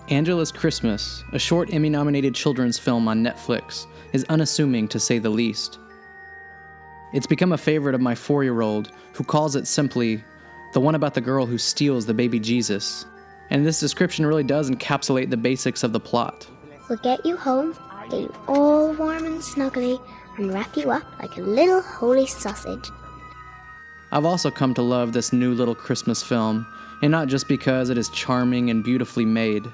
Angela's Christmas, a short Emmy-nominated children's film on Netflix, is unassuming to say the least. It's become a favorite of my 4-year-old, who calls it simply, the one about the girl who steals the baby Jesus. And this description really does encapsulate the basics of the plot. We'll get you home, get you all warm and snuggly, and wrap you up like a little holy sausage. I've also come to love this new little Christmas film, and not just because it is charming and beautifully made.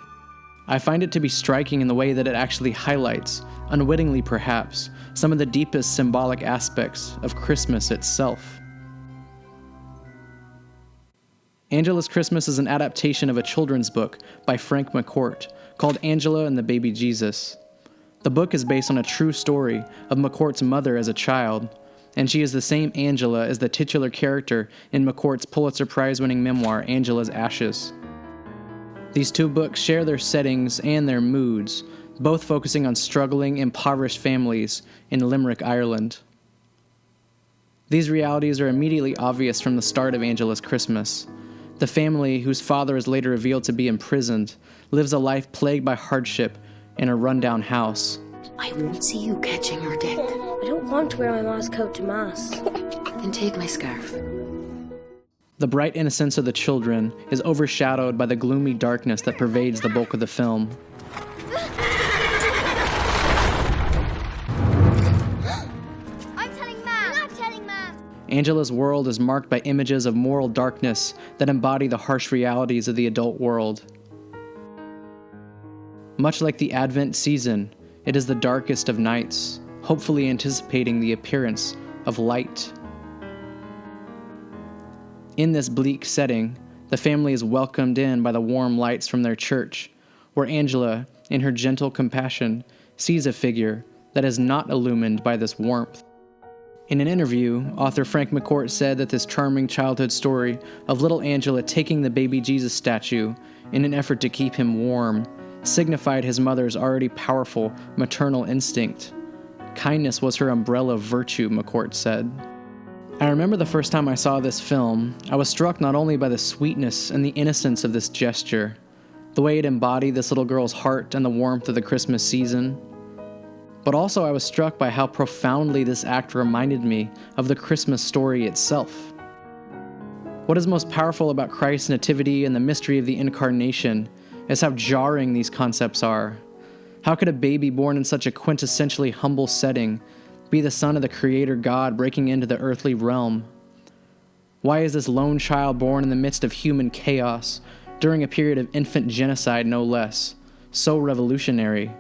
I find it to be striking in the way that it actually highlights, unwittingly perhaps, some of the deepest symbolic aspects of Christmas itself. Angela's Christmas is an adaptation of a children's book by Frank McCourt called Angela and the Baby Jesus. The book is based on a true story of McCourt's mother as a child, and she is the same Angela as the titular character in McCourt's Pulitzer Prize-winning memoir, Angela's Ashes. These two books share their settings and their moods, both focusing on struggling, impoverished families in Limerick, Ireland. These realities are immediately obvious from the start of Angela's Christmas. The family, whose father is later revealed to be imprisoned, lives a life plagued by hardship in a rundown house. I won't see you catching your death. I don't want to wear my mom's coat to Mass. Then take my scarf. The bright innocence of the children is overshadowed by the gloomy darkness that pervades the bulk of the film. I'm telling Mom! I'm not telling Mom! Angela's world is marked by images of moral darkness that embody the harsh realities of the adult world. Much like the Advent season, it is the darkest of nights, hopefully anticipating the appearance of light. In this bleak setting, the family is welcomed in by the warm lights from their church, where Angela, in her gentle compassion, sees a figure that is not illumined by this warmth. In an interview, author Frank McCourt said that this charming childhood story of little Angela taking the baby Jesus statue in an effort to keep him warm signified his mother's already powerful maternal instinct. Kindness was her umbrella of virtue, McCourt said. I remember the first time I saw this film, I was struck not only by the sweetness and the innocence of this gesture, the way it embodied this little girl's heart and the warmth of the Christmas season, but also I was struck by how profoundly this act reminded me of the Christmas story itself. What is most powerful about Christ's nativity and the mystery of the incarnation is how jarring these concepts are. How could a baby born in such a quintessentially humble setting be the son of the Creator God breaking into the earthly realm? Why is this lone child born in the midst of human chaos, during a period of infant genocide no less, so revolutionary?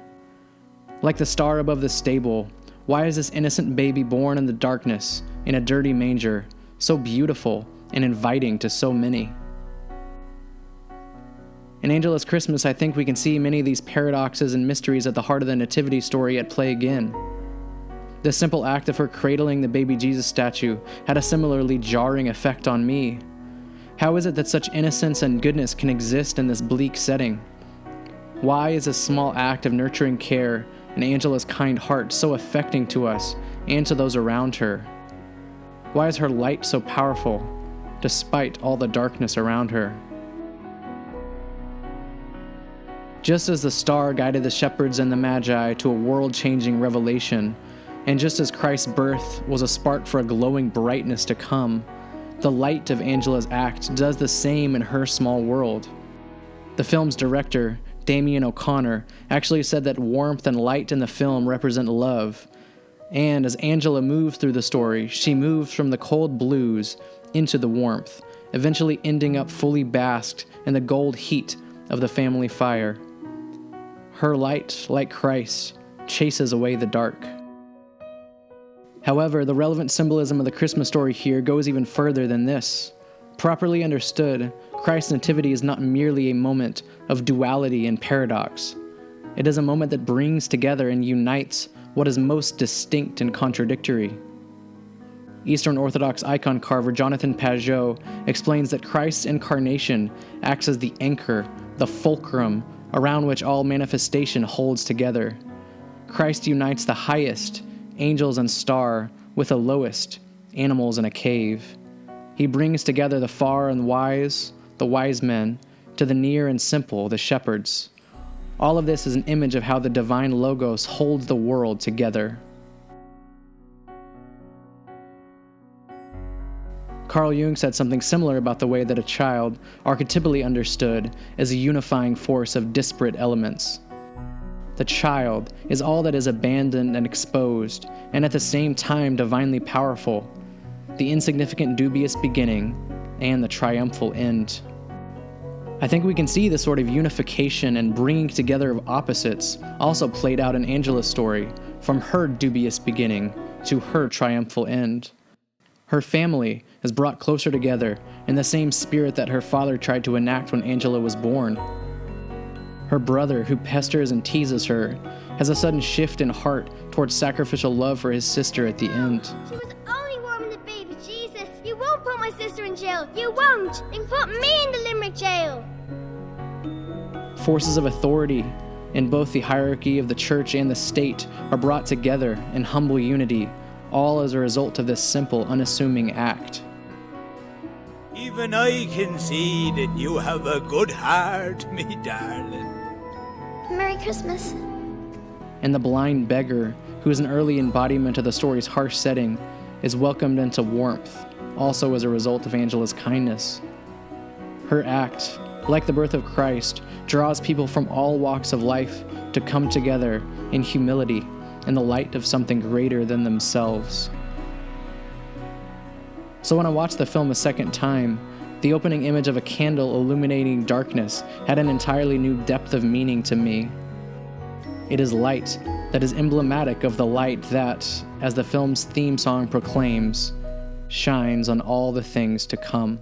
Like the star above the stable, why is this innocent baby born in the darkness, in a dirty manger, so beautiful and inviting to so many? In Angela's Christmas, I think we can see many of these paradoxes and mysteries at the heart of the nativity story at play again. The simple act of her cradling the baby Jesus statue had a similarly jarring effect on me. How is it that such innocence and goodness can exist in this bleak setting? Why is this small act of nurturing care and Angela's kind heart so affecting to us and to those around her? Why is her light so powerful, despite all the darkness around her? Just as the star guided the shepherds and the Magi to a world-changing revelation, and just as Christ's birth was a spark for a glowing brightness to come, the light of Angela's act does the same in her small world. The film's director, Damien O'Connor, actually said that warmth and light in the film represent love, and as Angela moves through the story, she moves from the cold blues into the warmth, eventually ending up fully basked in the gold heat of the family fire. Her light, like Christ, chases away the dark. However, the relevant symbolism of the Christmas story here goes even further than this. Properly understood, Christ's nativity is not merely a moment of duality and paradox. It is a moment that brings together and unites what is most distinct and contradictory. Eastern Orthodox icon carver Jonathan Pageau explains that Christ's incarnation acts as the anchor, the fulcrum, around which all manifestation holds together. Christ unites the highest, angels and star, with the lowest, animals in a cave. He brings together the far and wise, the wise men, to the near and simple, the shepherds. All of this is an image of how the divine Logos holds the world together. Carl Jung said something similar about the way that a child, archetypally understood, is a unifying force of disparate elements. The child is all that is abandoned and exposed, and at the same time divinely powerful, the insignificant dubious beginning, and the triumphal end. I think we can see this sort of unification and bringing together of opposites also played out in Angela's story, from her dubious beginning to her triumphal end. Her family is brought closer together in the same spirit that her father tried to enact when Angela was born. Her brother, who pesters and teases her, has a sudden shift in heart towards sacrificial love for his sister at the end. She was only warming the baby Jesus. You won't put my sister in jail. You won't. Then put me in the Limerick jail. Forces of authority in both the hierarchy of the church and the state are brought together in humble unity, all as a result of this simple, unassuming act. Even I can see that you have a good heart, me darling. Merry Christmas. And the blind beggar, who is an early embodiment of the story's harsh setting, is welcomed into warmth, also as a result of Angela's kindness. Her act, like the birth of Christ, draws people from all walks of life to come together in humility in the light of something greater than themselves. So when I watched the film a second time, the opening image of a candle illuminating darkness had an entirely new depth of meaning to me. It is light that is emblematic of the light that, as the film's theme song proclaims, shines on all the things to come.